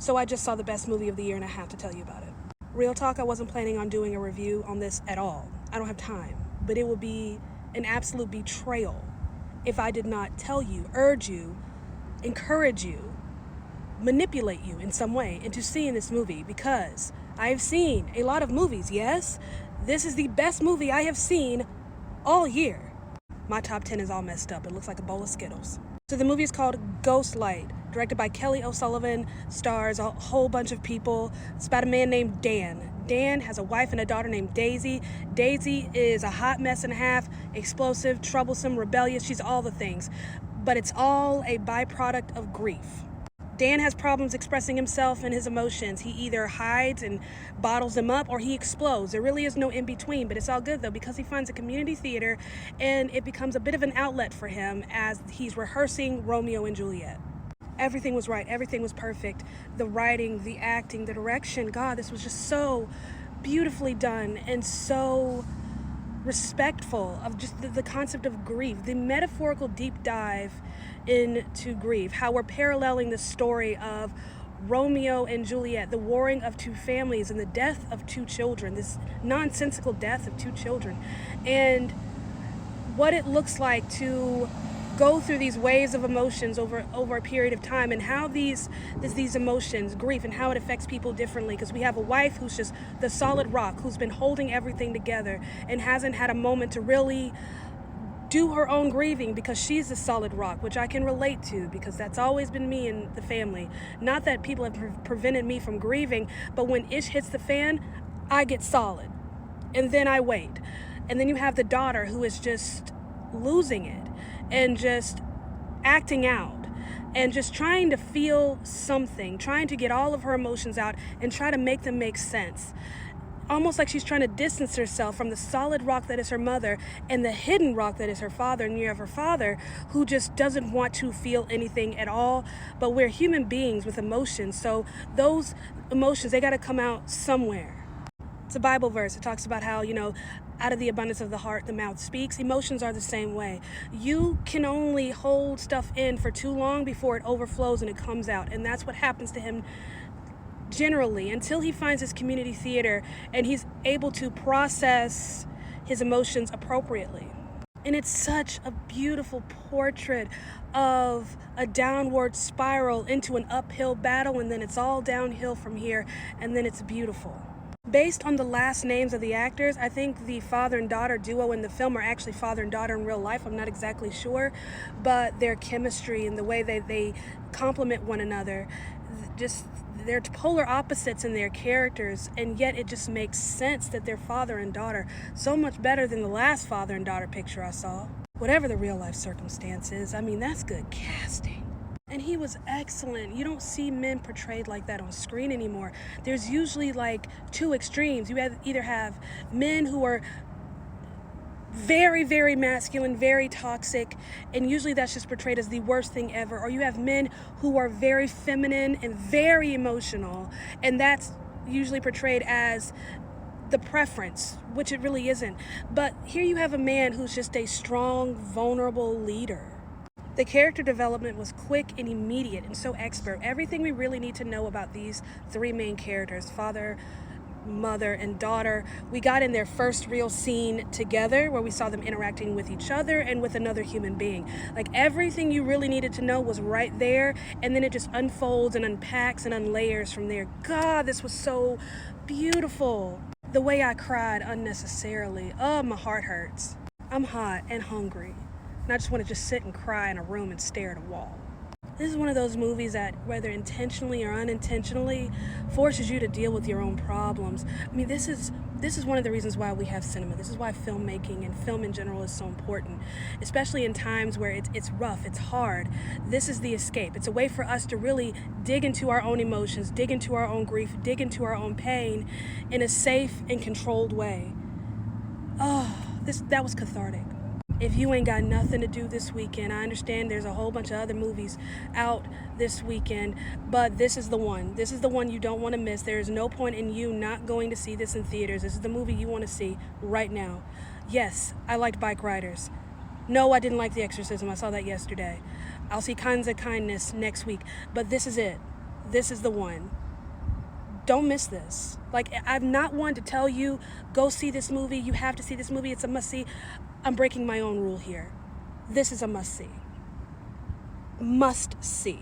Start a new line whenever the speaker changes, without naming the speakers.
So I just saw the best movie of the year and I have to tell you about it. Real talk, I wasn't planning on doing a review on this at all. I don't have time, but it would be an absolute betrayal if I did not tell you, urge you, encourage you, manipulate you in some way into seeing this movie, because I have seen a lot of movies, yes? This is the best movie I have seen all year. My top 10 is all messed up. It looks like a bowl of Skittles. So the movie is called Ghostlight, directed by Kelly O'Sullivan, stars a whole bunch of people. It's about a man named Dan. Dan has a wife and a daughter named Daisy. Daisy is a hot mess and a half, explosive, troublesome, rebellious. She's all the things. But it's all a byproduct of grief. Dan has problems expressing himself and his emotions. He either hides and bottles them up or he explodes. There really is no in between, but it's all good though, because he finds a community theater and it becomes a bit of an outlet for him as he's rehearsing Romeo and Juliet. Everything was right. Everything was perfect. The writing, the acting, the direction. God, this was just so beautifully done and so respectful of just the concept of grief, the metaphorical deep dive into grief, how we're paralleling the story of Romeo and Juliet, the warring of two families and the death of two children, this nonsensical death of two children, and what it looks like to go through these waves of emotions over a period of time, and how these emotions, grief, and how it affects people differently. Because we have a wife who's just the solid rock, who's been holding everything together and hasn't had a moment to really do her own grieving, because she's the solid rock, which I can relate to, because that's always been me and the family. Not that people have prevented me from grieving, but when ish hits the fan, I get solid, and then I wait. And then you have the daughter who is just losing it and just acting out and just trying to feel something, trying to get all of her emotions out and try to make them make sense. Almost like she's trying to distance herself from the solid rock that is her mother and the hidden rock that is her father. And you have her father who just doesn't want to feel anything at all. But we're human beings with emotions. So those emotions, they got to come out somewhere. It's a Bible verse. It talks about how, out of the abundance of the heart, the mouth speaks. Emotions are the same way. You can only hold stuff in for too long before it overflows and it comes out. And that's what happens to him generally, until he finds his community theater and he's able to process his emotions appropriately. And it's such a beautiful portrait of a downward spiral into an uphill battle, and then it's all downhill from here, and then it's beautiful. Based on the last names of the actors, I think the father and daughter duo in the film are actually father and daughter in real life. I'm not exactly sure, but their chemistry and the way they complement one another, just they're polar opposites in their characters, and yet it just makes sense that they're father and daughter, so much better than the last father and daughter picture I saw. Whatever the real life circumstances, that's good casting. And he was excellent. You don't see men portrayed like that on screen anymore. There's usually like two extremes. You either have men who are very, very masculine, very toxic, and usually that's just portrayed as the worst thing ever. Or you have men who are very feminine and very emotional, and that's usually portrayed as the preference, which it really isn't. But here you have a man who's just a strong, vulnerable leader. The character development was quick and immediate and so expert. Everything we really need to know about these three main characters, father, mother, and daughter, we got in their first real scene together where we saw them interacting with each other and with another human being. Like, everything you really needed to know was right there, and then it just unfolds and unpacks and unlayers from there. God, this was so beautiful. The way I cried unnecessarily. Oh, my heart hurts. I'm hot and hungry, and I just want to just sit and cry in a room and stare at a wall. This is one of those movies that, whether intentionally or unintentionally, forces you to deal with your own problems. This is one of the reasons why we have cinema. This is why filmmaking and film in general is so important, especially in times where it's rough, it's hard. This is the escape. It's a way for us to really dig into our own emotions, dig into our own grief, dig into our own pain in a safe and controlled way. Oh, that was cathartic. If you ain't got nothing to do this weekend, I understand there's a whole bunch of other movies out this weekend, but this is the one. This is the one you don't want to miss. There is no point in you not going to see this in theaters. This is the movie you want to see right now. Yes, I liked Bike Riders. No, I didn't like The Exorcism. I saw that yesterday. I'll see Kinds of Kindness next week, but this is it. this is the one. Don't miss this. Like, I'm not one to tell you, go see this movie. You have to see this movie. It's a must-see. I'm breaking my own rule here. This is a must-see. Must-see.